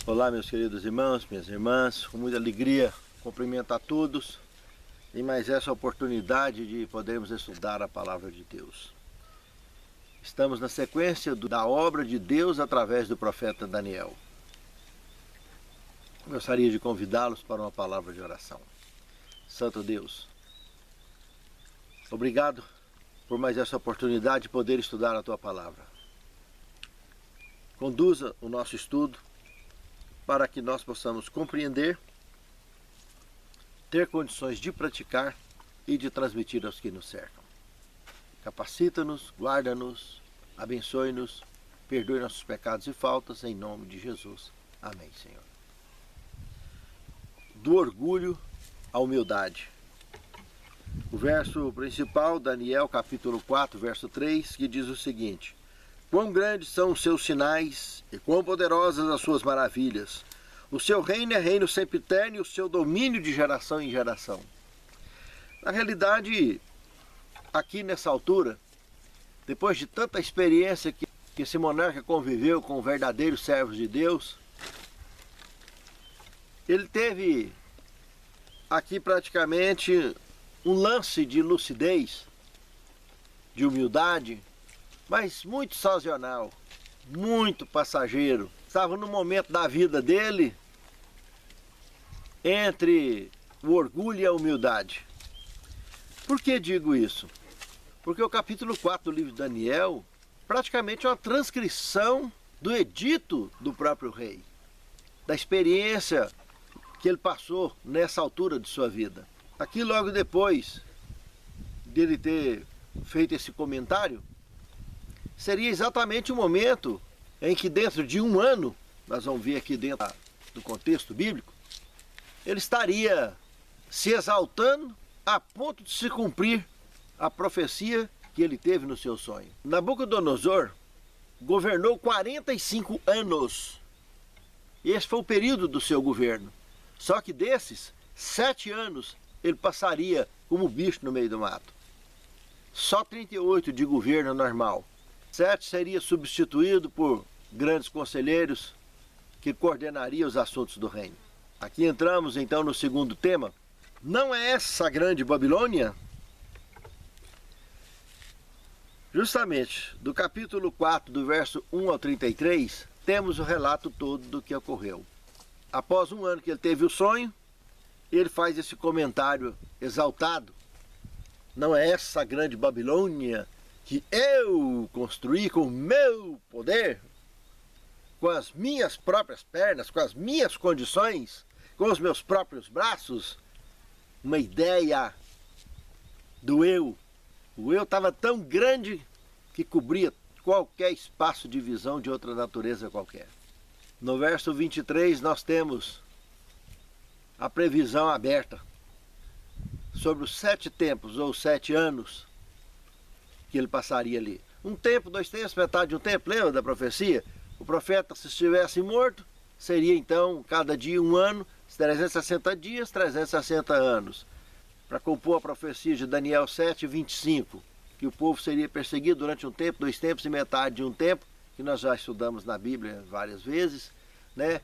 Olá, meus queridos irmãos, minhas irmãs, com muita alegria cumprimento a todos em mais essa oportunidade de podermos estudar a Palavra de Deus. Estamos na sequência da obra de Deus através do profeta Daniel. Gostaria de convidá-los para uma palavra de oração. Santo Deus, obrigado por mais essa oportunidade de poder estudar a Tua Palavra. Conduza o nosso estudo para que nós possamos compreender, ter condições de praticar e de transmitir aos que nos cercam. Capacita-nos, guarda-nos, abençoe-nos, perdoe nossos pecados e faltas, em nome de Jesus. Amém, Senhor. Do orgulho à humildade. O verso principal, Daniel capítulo 4, verso 3, que diz o seguinte: quão grandes são os seus sinais e quão poderosas as suas maravilhas. O seu reino é reino sempiterno e o seu domínio de geração em geração. Na realidade, aqui nessa altura, depois de tanta experiência que esse monarca conviveu com verdadeiros servos de Deus, ele teve aqui praticamente um lance de lucidez, de humildade, mas muito sazonal, muito passageiro. Estava no momento da vida dele entre o orgulho e a humildade. Por que digo isso? Porque o capítulo 4 do livro de Daniel praticamente é uma transcrição do edito do próprio rei, da experiência que ele passou nessa altura de sua vida. Aqui logo depois dele ter feito esse comentário, seria exatamente o momento em que dentro de um ano, nós vamos ver aqui dentro do contexto bíblico, ele estaria se exaltando a ponto de se cumprir a profecia que ele teve no seu sonho. Nabucodonosor governou 45 anos. Esse foi o período do seu governo. Só que desses, 7 anos ele passaria como bicho no meio do mato. Só 38 de governo normal. 7 seria substituído por grandes conselheiros que coordenariam os assuntos do reino. Aqui entramos então no segundo tema. Não é essa a grande Babilônia? Justamente do capítulo 4, do verso 1 ao 33, temos o relato todo do que ocorreu. Após um ano que ele teve o sonho, ele faz esse comentário exaltado. Não é essa a grande Babilônia que eu construí com o meu poder, com as minhas próprias pernas, com as minhas condições, com os meus próprios braços? Uma ideia do eu. O eu estava tão grande que cobria qualquer espaço de visão de outra natureza qualquer. No verso 23 nós temos a previsão aberta sobre os 7 tempos ou 7 anos que ele passaria ali. Um tempo, 2 tempos, metade de um tempo, lembra da profecia? O profeta, se estivesse morto, seria então cada dia um ano, 360 dias, 360 anos. Para compor a profecia de Daniel 7, 25, que o povo seria perseguido durante um tempo, 2 tempos e metade de um tempo, que nós já estudamos na Bíblia várias vezes, né?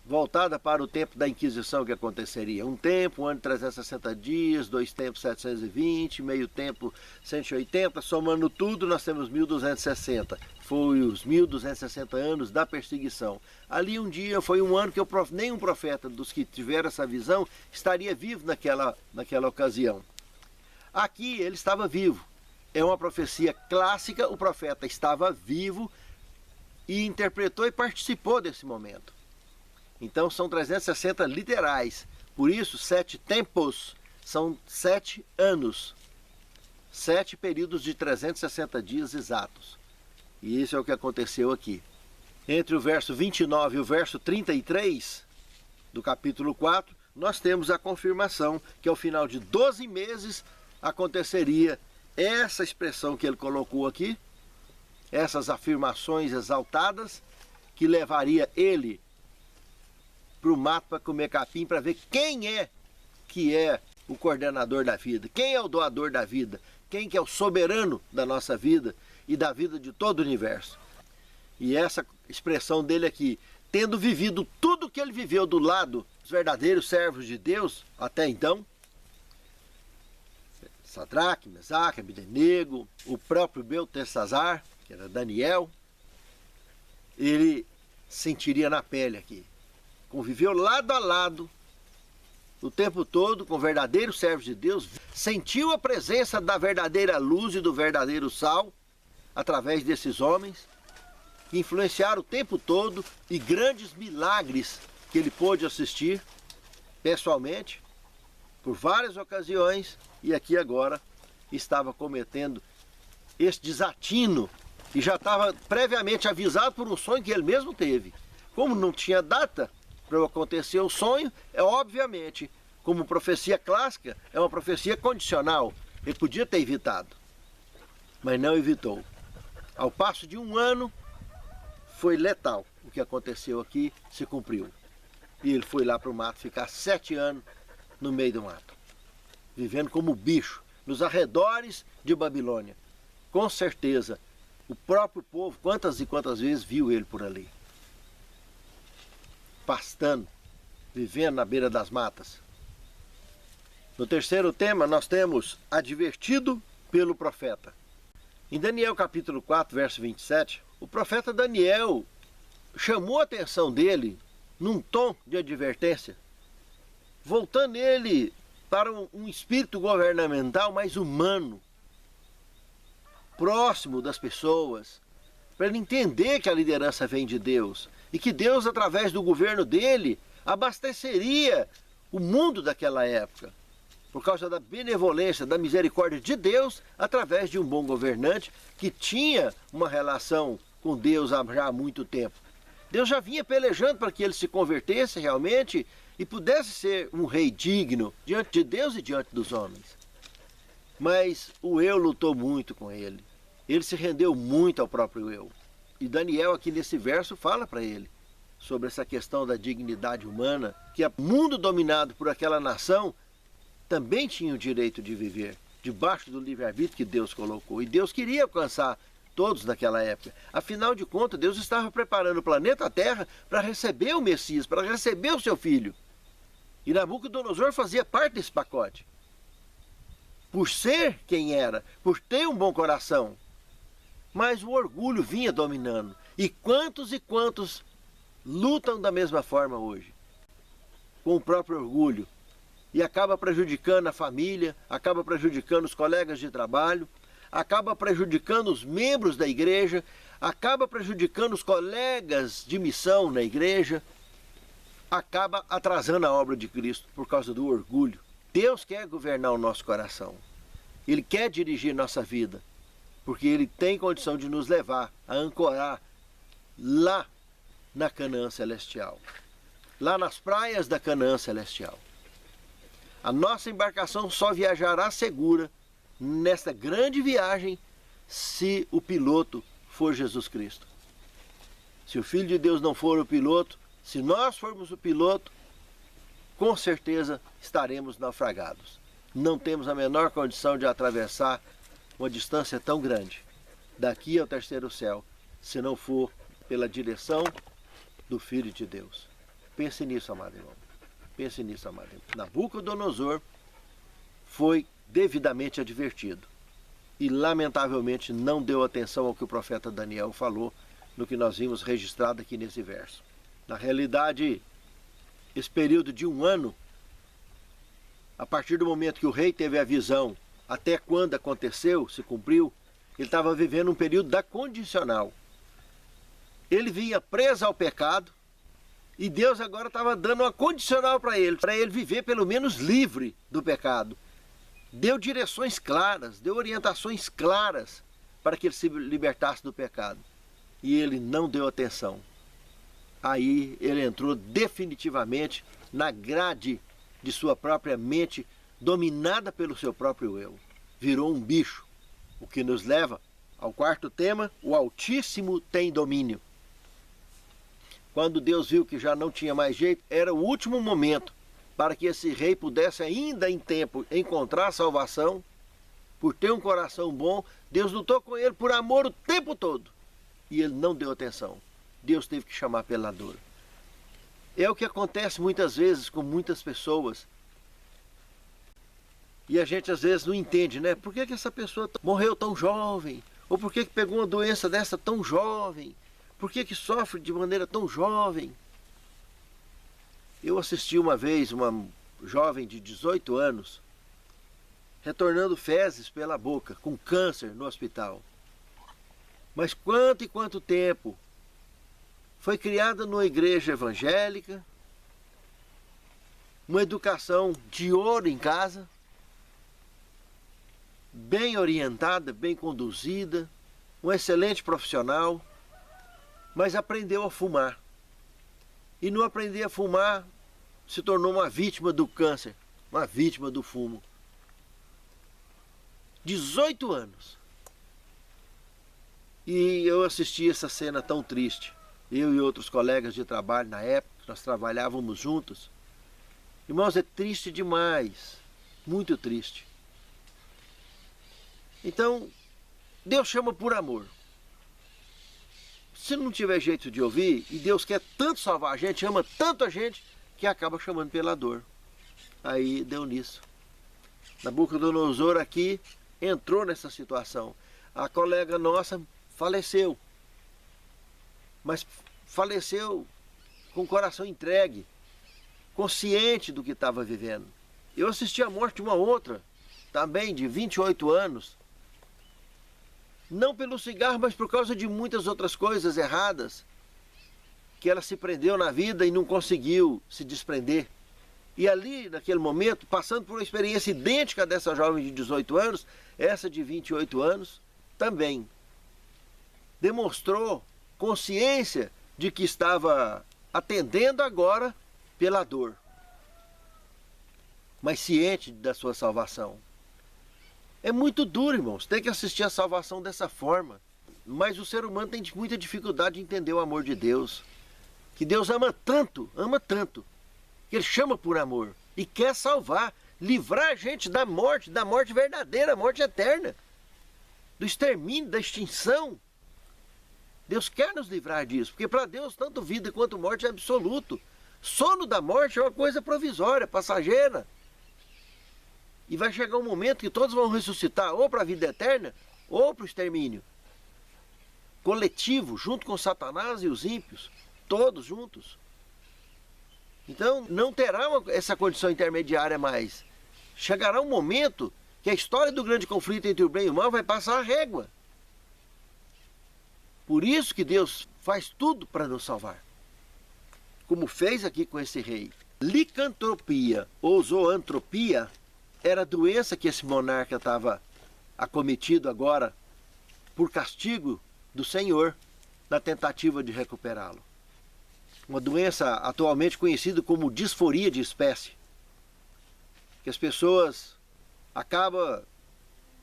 Voltada para o tempo da Inquisição que aconteceria. Um tempo, um ano de 360 dias, 2 tempos 720, meio tempo 180, somando tudo nós temos 1260. Foi os 1260 anos da perseguição. Ali um dia foi um ano que nenhum profeta dos que tiveram essa visão estaria vivo naquela ocasião. Aqui ele estava vivo. É uma profecia clássica, o profeta estava vivo e interpretou e participou desse momento. Então são 360 literais, por isso 7 tempos são 7 anos, 7 períodos de 360 dias exatos. E isso é o que aconteceu aqui. Entre o verso 29 e o verso 33 do capítulo 4, nós temos a confirmação que ao final de 12 meses aconteceria essa expressão que ele colocou aqui, essas afirmações exaltadas, que levaria ele para o mato para comer capim, para ver quem é que é o coordenador da vida, quem é o doador da vida, quem que é o soberano da nossa vida e da vida de todo o universo. E essa expressão dele aqui, tendo vivido tudo que ele viveu do lado dos verdadeiros servos de Deus até então, Sadraque, Mesaque, Abdenego, o próprio Beltesazar, que era Daniel, ele sentiria na pele aqui. Conviveu lado a lado o tempo todo com verdadeiros servos de Deus, sentiu a presença da verdadeira luz e do verdadeiro sal através desses homens que influenciaram o tempo todo, e grandes milagres que ele pôde assistir pessoalmente por várias ocasiões, e aqui agora estava cometendo esse desatino e já estava previamente avisado por um sonho que ele mesmo teve. Como não tinha data para acontecer o sonho, obviamente, como profecia clássica, é uma profecia condicional. Ele podia ter evitado, mas não evitou. Ao passo de um ano, foi letal. O que aconteceu aqui se cumpriu. E ele foi lá para o mato ficar 7 anos no meio do mato, vivendo como bicho, nos arredores de Babilônia. Com certeza, o próprio povo, quantas e quantas vezes viu ele por ali, pastando, vivendo na beira das matas. No terceiro tema, nós temos advertido pelo profeta. Em Daniel capítulo 4, verso 27, o profeta Daniel chamou a atenção dele num tom de advertência, voltando ele para um espírito governamental mais humano, próximo das pessoas, para ele entender que a liderança vem de Deus e que Deus, através do governo dele, abasteceria o mundo daquela época, por causa da benevolência, da misericórdia de Deus, através de um bom governante que tinha uma relação com Deus já há muito tempo. Deus já vinha pelejando para que ele se convertesse realmente e pudesse ser um rei digno diante de Deus e diante dos homens. Mas o eu lutou muito com ele. Ele se rendeu muito ao próprio eu. E Daniel aqui nesse verso fala para ele sobre essa questão da dignidade humana, que o mundo dominado por aquela nação também tinha o direito de viver debaixo do livre-arbítrio que Deus colocou. E Deus queria alcançar todos naquela época. Afinal de contas, Deus estava preparando o planeta Terra para receber o Messias, para receber o seu filho. E Nabucodonosor fazia parte desse pacote. Por ser quem era, por ter um bom coração. Mas o orgulho vinha dominando. E quantos lutam da mesma forma hoje? Com o próprio orgulho. E acaba prejudicando a família, acaba prejudicando os colegas de trabalho, acaba prejudicando os membros da igreja, acaba prejudicando os colegas de missão na igreja, acaba atrasando a obra de Cristo por causa do orgulho. Deus quer governar o nosso coração. Ele quer dirigir nossa vida, porque Ele tem condição de nos levar a ancorar lá na Canaã Celestial, lá nas praias da Canaã Celestial. A nossa embarcação só viajará segura nesta grande viagem se o piloto for Jesus Cristo. Se o Filho de Deus não for o piloto, se nós formos o piloto, com certeza estaremos naufragados. Não temos a menor condição de atravessar uma distância tão grande daqui ao terceiro céu, se não for pela direção do Filho de Deus. Pense nisso, amado irmão. Pense nisso, amado irmão. Nabucodonosor foi devidamente advertido e lamentavelmente não deu atenção ao que o profeta Daniel falou no que nós vimos registrado aqui nesse verso. Na realidade, esse período de um ano, a partir do momento que o rei teve a visão até quando aconteceu, se cumpriu, ele estava vivendo um período da condicional. Ele vinha preso ao pecado e Deus agora estava dando uma condicional para ele viver pelo menos livre do pecado. Deu direções claras, deu orientações claras para que ele se libertasse do pecado. E ele não deu atenção. Aí ele entrou definitivamente na grade de sua própria mente, dominada pelo seu próprio eu. Virou um bicho, o que nos leva ao quarto tema: o Altíssimo tem domínio. Quando Deus viu que já não tinha mais jeito, era o último momento para que esse rei pudesse ainda em tempo encontrar salvação, por ter um coração bom. Deus lutou com ele por amor o tempo todo e ele não deu atenção. Deus teve que chamar pela dor. É o que acontece muitas vezes com muitas pessoas. E a gente às vezes não entende, né? Por que essa pessoa morreu tão jovem? Ou por que pegou uma doença dessa tão jovem? Por que sofre de maneira tão jovem? Eu assisti uma vez uma jovem de 18 anos retornando fezes pela boca, com câncer no hospital. Mas quanto e quanto tempo? Foi criada numa igreja evangélica, uma educação de ouro em casa, bem orientada, bem conduzida, um excelente profissional, mas aprendeu a fumar. E não aprender a fumar, se tornou uma vítima do câncer, uma vítima do fumo. 18 anos. E eu assisti essa cena tão triste. Eu e outros colegas de trabalho na época, nós trabalhávamos juntos. Irmãos, é triste demais, muito triste. Então, Deus chama por amor. Se não tiver jeito de ouvir, e Deus quer tanto salvar a gente, ama tanto a gente, que acaba chamando pela dor. Aí deu nisso. Nabucodonosor aqui entrou nessa situação. A colega nossa faleceu. Mas faleceu com o coração entregue, consciente do que estava vivendo. Eu assisti a morte de uma outra, também de 28 anos, não pelo cigarro, mas por causa de muitas outras coisas erradas, que ela se prendeu na vida e não conseguiu se desprender. E ali, naquele momento, passando por uma experiência idêntica dessa jovem de 18 anos, essa de 28 anos, também demonstrou consciência de que estava atendendo agora pela dor, mas ciente da sua salvação. É muito duro, irmãos, tem que assistir a salvação dessa forma. Mas o ser humano tem muita dificuldade de entender o amor de Deus. Que Deus ama tanto, que Ele chama por amor e quer salvar, livrar a gente da morte verdadeira, a morte eterna, do extermínio, da extinção. Deus quer nos livrar disso, porque para Deus tanto vida quanto morte é absoluto. Sono da morte é uma coisa provisória, passageira. E vai chegar um momento que todos vão ressuscitar ou para a vida eterna ou para o extermínio coletivo, junto com Satanás e os ímpios, todos juntos. Então não terá essa condição intermediária mais. Chegará um momento que a história do grande conflito entre o bem e o mal vai passar a régua. Por isso que Deus faz tudo para nos salvar, como fez aqui com esse rei. Licantropia ou zoantropia era a doença que esse monarca estava acometido agora por castigo do Senhor na tentativa de recuperá-lo. Uma doença atualmente conhecida como disforia de espécie, que as pessoas acabam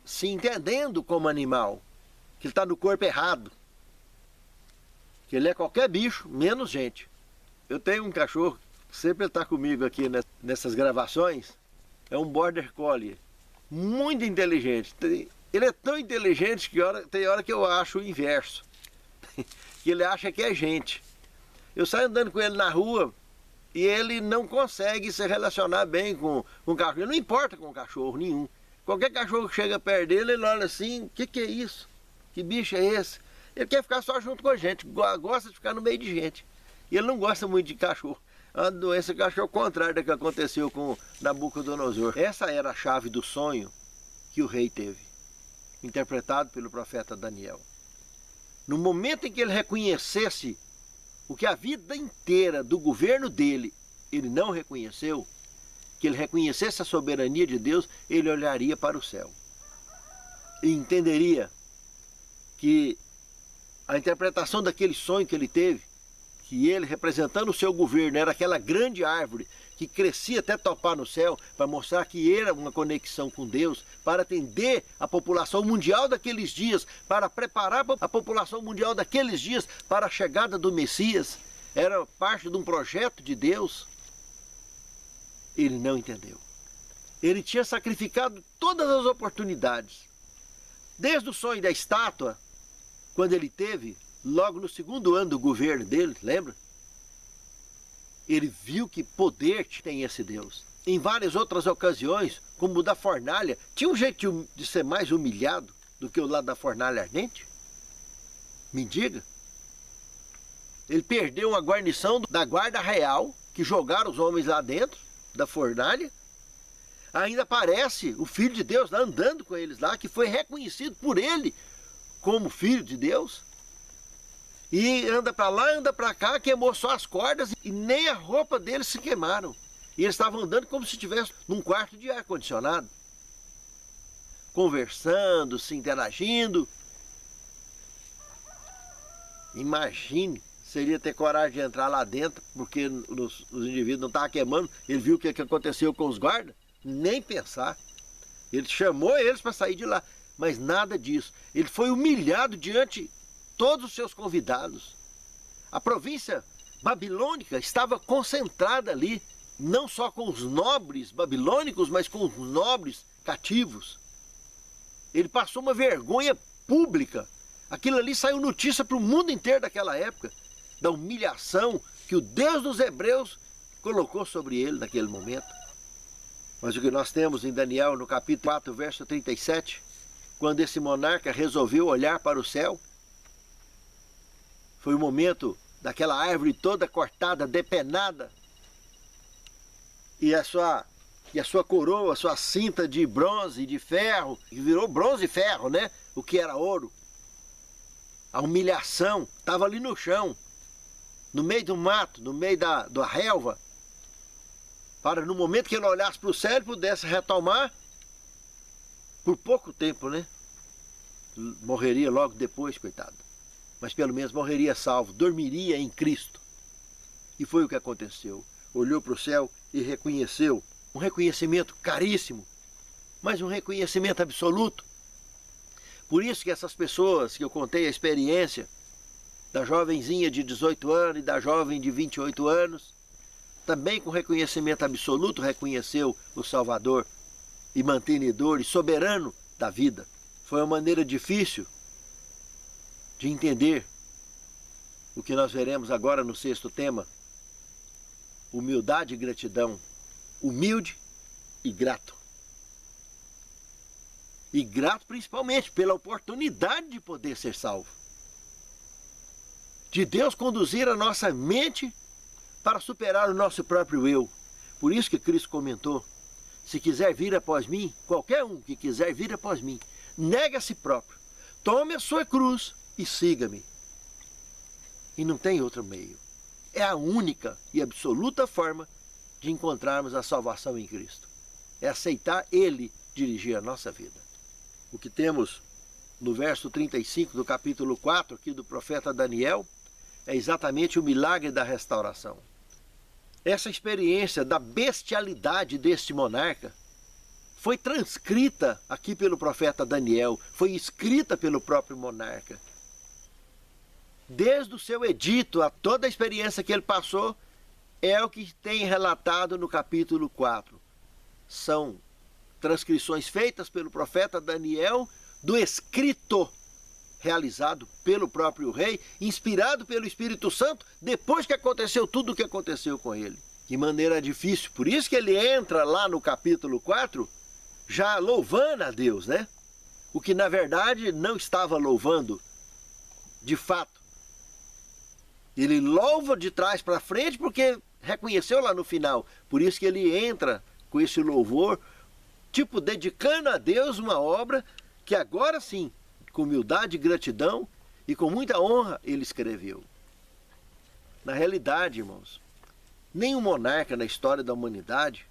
se entendendo como animal, que ele está no corpo errado, que ele é qualquer bicho, menos gente. Eu tenho um cachorro, sempre está comigo aqui nessas gravações, é um Border Collie, muito inteligente. Ele é tão inteligente que tem hora que eu acho o inverso, que ele acha que é gente. Eu saio andando com ele na rua e ele não consegue se relacionar bem com o cachorro. Ele não importa com cachorro nenhum. Qualquer cachorro que chega perto dele, ele olha assim, o que é isso? Que bicho é esse? Ele quer ficar só junto com a gente, gosta de ficar no meio de gente. E ele não gosta muito de cachorro. É uma doença que eu acho ao contrário da que aconteceu com Nabucodonosor. Essa era a chave do sonho que o rei teve, interpretado pelo profeta Daniel. No momento em que ele reconhecesse o que a vida inteira do governo dele ele não reconheceu, que ele reconhecesse a soberania de Deus, ele olharia para o céu e entenderia que a interpretação daquele sonho que ele teve, que ele, representando o seu governo, era aquela grande árvore que crescia até topar no céu, para mostrar que era uma conexão com Deus, para atender a população mundial daqueles dias, para preparar a população mundial daqueles dias para a chegada do Messias, era parte de um projeto de Deus. Ele não entendeu. Ele tinha sacrificado todas as oportunidades, desde o sonho da estátua, quando ele teve, logo no segundo ano do governo dele, lembra? Ele viu que poder tem esse Deus. Em várias outras ocasiões, como o da fornalha, tinha um jeito de ser mais humilhado do que o lado da fornalha ardente? Me diga. Ele perdeu uma guarnição da guarda real, que jogaram os homens lá dentro da fornalha. Ainda aparece o Filho de Deus lá andando com eles lá, que foi reconhecido por ele como Filho de Deus. E anda para lá, anda para cá, queimou só as cordas e nem a roupa deles se queimaram. E eles estavam andando como se estivesse num quarto de ar-condicionado, conversando, se interagindo. Imagine, seria ter coragem de entrar lá dentro, porque os indivíduos não estavam queimando. Ele viu o que aconteceu com os guardas, nem pensar. Ele chamou eles para sair de lá, mas nada disso. Ele foi humilhado diante de todos os seus convidados. A província babilônica estava concentrada ali, não só com os nobres babilônicos, mas com os nobres cativos. Ele passou uma vergonha pública. Aquilo ali saiu notícia para o mundo inteiro daquela época, da humilhação que o Deus dos hebreus colocou sobre ele naquele momento. Mas o que nós temos em Daniel, no capítulo 4, verso 37, quando esse monarca resolveu olhar para o céu, foi o momento daquela árvore toda cortada, depenada, e a sua coroa, a sua cinta de bronze e de ferro, que virou bronze e ferro, né? O que era ouro. A humilhação estava ali no chão, no meio do mato, no meio da relva, para no momento que ele olhasse para o céu, ele pudesse retomar por pouco tempo, né? Morreria logo depois, coitado. Mas pelo menos morreria salvo, dormiria em Cristo. E foi o que aconteceu. Olhou para o céu e reconheceu, um reconhecimento caríssimo, mas um reconhecimento absoluto. Por isso que essas pessoas que eu contei a experiência, da jovenzinha de 18 anos e da jovem de 28 anos, também com reconhecimento absoluto, reconheceu o Salvador e mantenedor e soberano da vida. Foi uma maneira difícil de entender o que nós veremos agora no sexto tema: humildade e gratidão. Humilde e grato. E grato principalmente pela oportunidade de poder ser salvo. De Deus conduzir a nossa mente para superar o nosso próprio eu. Por isso que Cristo comentou: se quiser vir após mim, qualquer um que quiser vir após mim, negue a si próprio, tome a sua cruz e siga-me. E não tem outro meio. É a única e absoluta forma de encontrarmos a salvação em Cristo. É aceitar Ele dirigir a nossa vida. O que temos no verso 35 do capítulo 4 aqui do profeta Daniel é exatamente o milagre da restauração. Essa experiência da bestialidade deste monarca foi transcrita aqui pelo profeta Daniel, foi escrita pelo próprio monarca. Desde o seu edito a toda a experiência que ele passou, é o que tem relatado no capítulo 4. São transcrições feitas pelo profeta Daniel do escrito realizado pelo próprio rei, inspirado pelo Espírito Santo, depois que aconteceu tudo o que aconteceu com ele. De maneira difícil. Por isso que ele entra lá no capítulo 4 já louvando a Deus, né? O que na verdade não estava louvando de fato. Ele louva de trás para frente porque reconheceu lá no final. Por isso que ele entra com esse louvor, tipo dedicando a Deus uma obra que agora sim, com humildade e gratidão e com muita honra, ele escreveu. Na realidade, irmãos, nenhum monarca na história da humanidade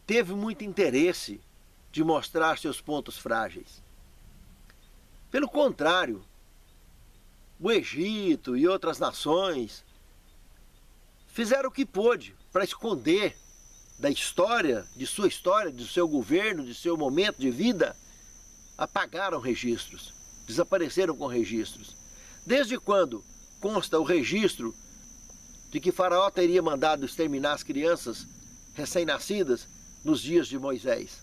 teve muito interesse de mostrar seus pontos frágeis. Pelo contrário, o Egito e outras nações fizeram o que pôde para esconder da história, do seu governo, de seu momento de vida, apagaram registros, desapareceram com registros. Desde quando consta o registro de que Faraó teria mandado exterminar as crianças recém-nascidas nos dias de Moisés?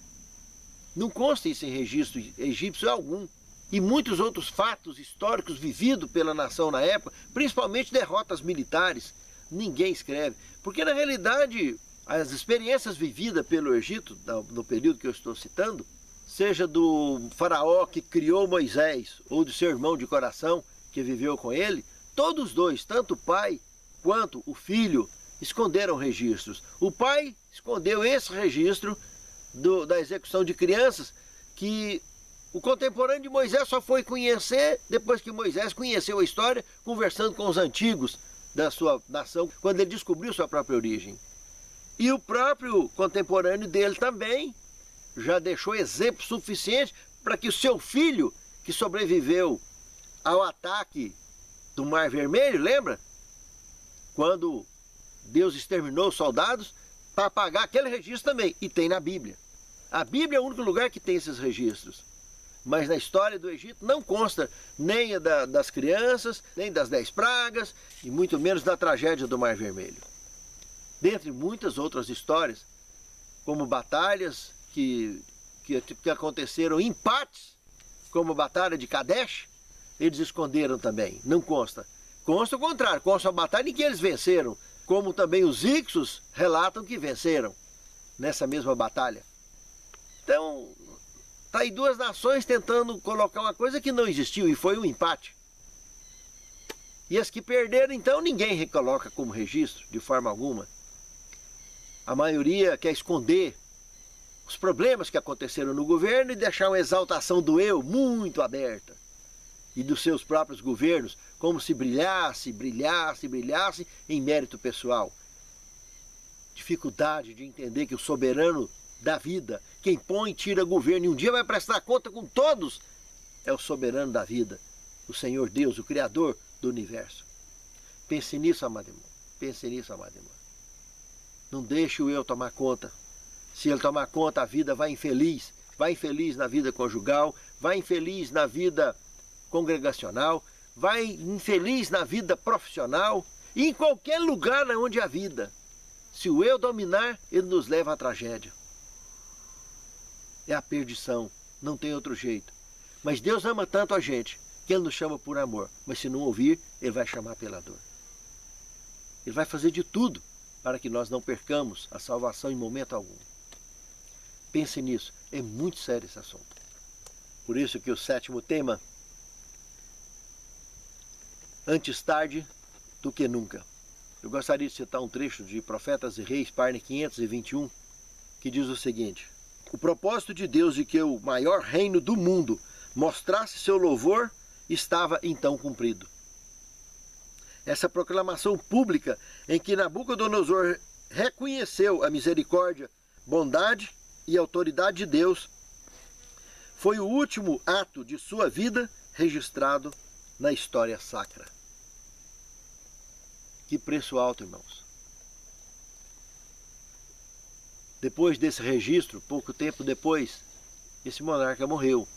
Não consta isso em registro egípcio algum. e muitos outros fatos históricos vividos pela nação na época, principalmente derrotas militares, ninguém escreve. Porque na realidade as experiências vividas pelo Egito, no período que eu estou citando, seja do faraó que criou Moisés ou do seu irmão de coração que viveu com ele, todos os dois, tanto o pai quanto o filho, esconderam registros. O pai escondeu esse registro da execução de crianças, que o contemporâneo de Moisés só foi conhecer depois que Moisés conheceu a história, conversando com os antigos da sua nação, quando ele descobriu sua própria origem. E o próprio contemporâneo dele também já deixou exemplo suficiente para que o seu filho, que sobreviveu ao ataque do Mar Vermelho, lembra? Quando Deus exterminou os soldados, para apagar aquele registro também, e tem na Bíblia. A Bíblia é o único lugar que tem esses registros. Mas na história do Egito não consta nem das crianças, nem das 10 pragas, e muito menos da tragédia do Mar Vermelho. Dentre muitas outras histórias, como batalhas que aconteceram, empates, como a Batalha de Kadesh, eles esconderam também, não consta. Consta o contrário, consta a batalha em que eles venceram, como também os Ixos relatam que venceram nessa mesma batalha. Então, tá aí duas nações tentando colocar uma coisa que não existiu, e foi um empate. E as que perderam, então, ninguém recoloca como registro, de forma alguma. A maioria quer esconder os problemas que aconteceram no governo e deixar uma exaltação do eu muito aberta. E dos seus próprios governos, como se brilhasse em mérito pessoal. Dificuldade de entender que o soberano da vida, quem põe e tira governo e um dia vai prestar conta com todos, é o soberano da vida, o Senhor Deus, o Criador do universo. Pense nisso, amado irmão. Pense nisso, amado irmão. Não deixe o eu tomar conta. Se ele tomar conta, a vida vai infeliz. Vai infeliz na vida conjugal, vai infeliz na vida congregacional, vai infeliz na vida profissional e em qualquer lugar onde há vida. Se o eu dominar, ele nos leva à tragédia. É a perdição, não tem outro jeito. Mas Deus ama tanto a gente que ele nos chama por amor. Mas se não ouvir, ele vai chamar pela dor. Ele vai fazer de tudo para que nós não percamos a salvação em momento algum. Pense nisso, é muito sério esse assunto. Por isso que o 7º tema, antes tarde do que nunca. Eu gostaria de citar um trecho de Profetas e Reis, página 521, que diz o seguinte: o propósito de Deus de que o maior reino do mundo mostrasse seu louvor estava então cumprido. Essa proclamação pública em que Nabucodonosor reconheceu a misericórdia, bondade e autoridade de Deus foi o último ato de sua vida registrado na história sacra. Que preço alto, irmãos. Depois desse registro, pouco tempo depois, esse monarca morreu.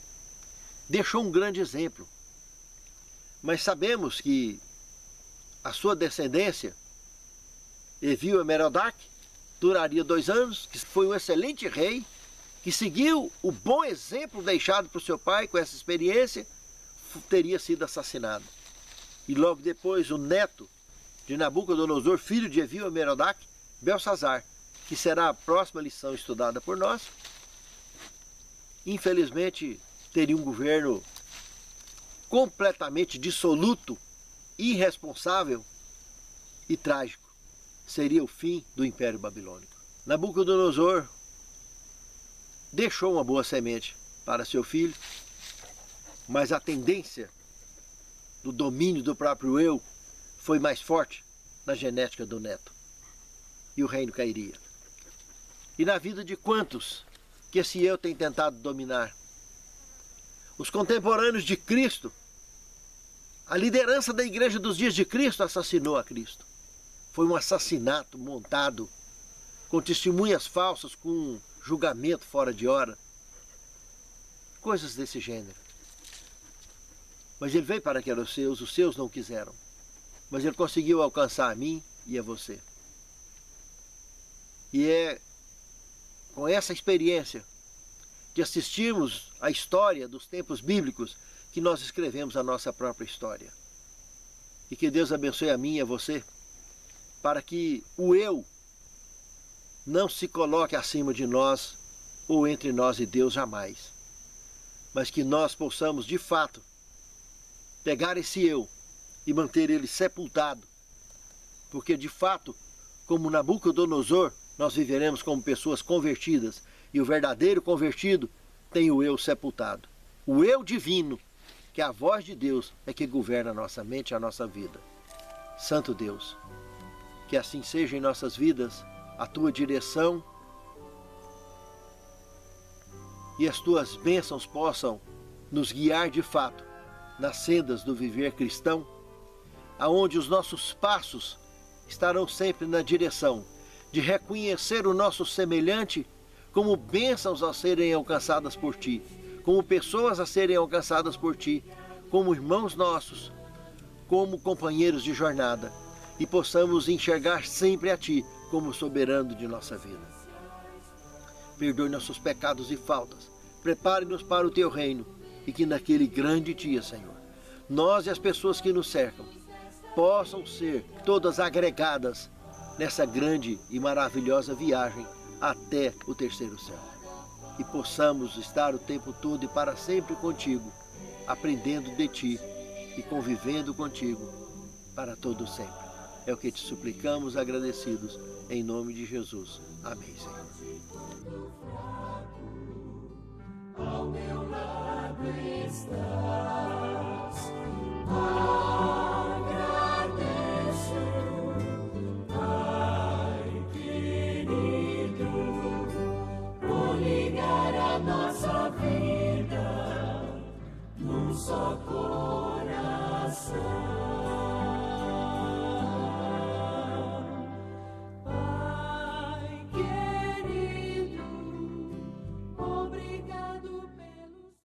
Deixou um grande exemplo. Mas sabemos que a sua descendência, Evil-Merodach, duraria 2 anos, que foi um excelente rei, que seguiu o bom exemplo deixado por seu pai com essa experiência, teria sido assassinado. E logo depois o neto de Nabucodonosor, filho de Evil-Merodach, Belsazar, que será a próxima lição estudada por nós, infelizmente teria um governo completamente dissoluto, irresponsável e trágico. Seria o fim do Império Babilônico. Nabucodonosor deixou uma boa semente para seu filho, mas a tendência do domínio do próprio eu foi mais forte na genética do neto. E o reino cairia. E na vida de quantos que esse eu tem tentado dominar? Os contemporâneos de Cristo, a liderança da igreja dos dias de Cristo assassinou a Cristo. Foi um assassinato montado com testemunhas falsas, com julgamento fora de hora. Coisas desse gênero. Mas ele veio para que eram os seus não quiseram. Mas ele conseguiu alcançar a mim e a você. E é com essa experiência de assistirmos a história dos tempos bíblicos que nós escrevemos a nossa própria história. E que Deus abençoe a mim e a você, para que o eu não se coloque acima de nós ou entre nós e Deus jamais. Mas que nós possamos, de fato, pegar esse eu e manter ele sepultado. Porque, de fato, como Nabucodonosor, nós viveremos como pessoas convertidas. E o verdadeiro convertido tem o eu sepultado. O eu divino, que é a voz de Deus, é que governa a nossa mente e a nossa vida. Santo Deus, que assim seja em nossas vidas a tua direção e as tuas bênçãos possam nos guiar de fato nas sendas do viver cristão, aonde os nossos passos estarão sempre na direção de reconhecer o nosso semelhante como bênçãos a serem alcançadas por ti, como pessoas a serem alcançadas por ti, como irmãos nossos, como companheiros de jornada, e possamos enxergar sempre a ti como soberano de nossa vida. Perdoe nossos pecados e faltas, prepare-nos para o teu reino, e que naquele grande dia, Senhor, nós e as pessoas que nos cercam possam ser todas agregadas nessa grande e maravilhosa viagem até o terceiro céu. E possamos estar o tempo todo e para sempre contigo, aprendendo de ti e convivendo contigo para todo sempre. É o que te suplicamos, agradecidos, em nome de Jesus. Amém, Senhor. Ao meu lado estás, agradeço, Pai querido, por ligar a nossa vida num só coração.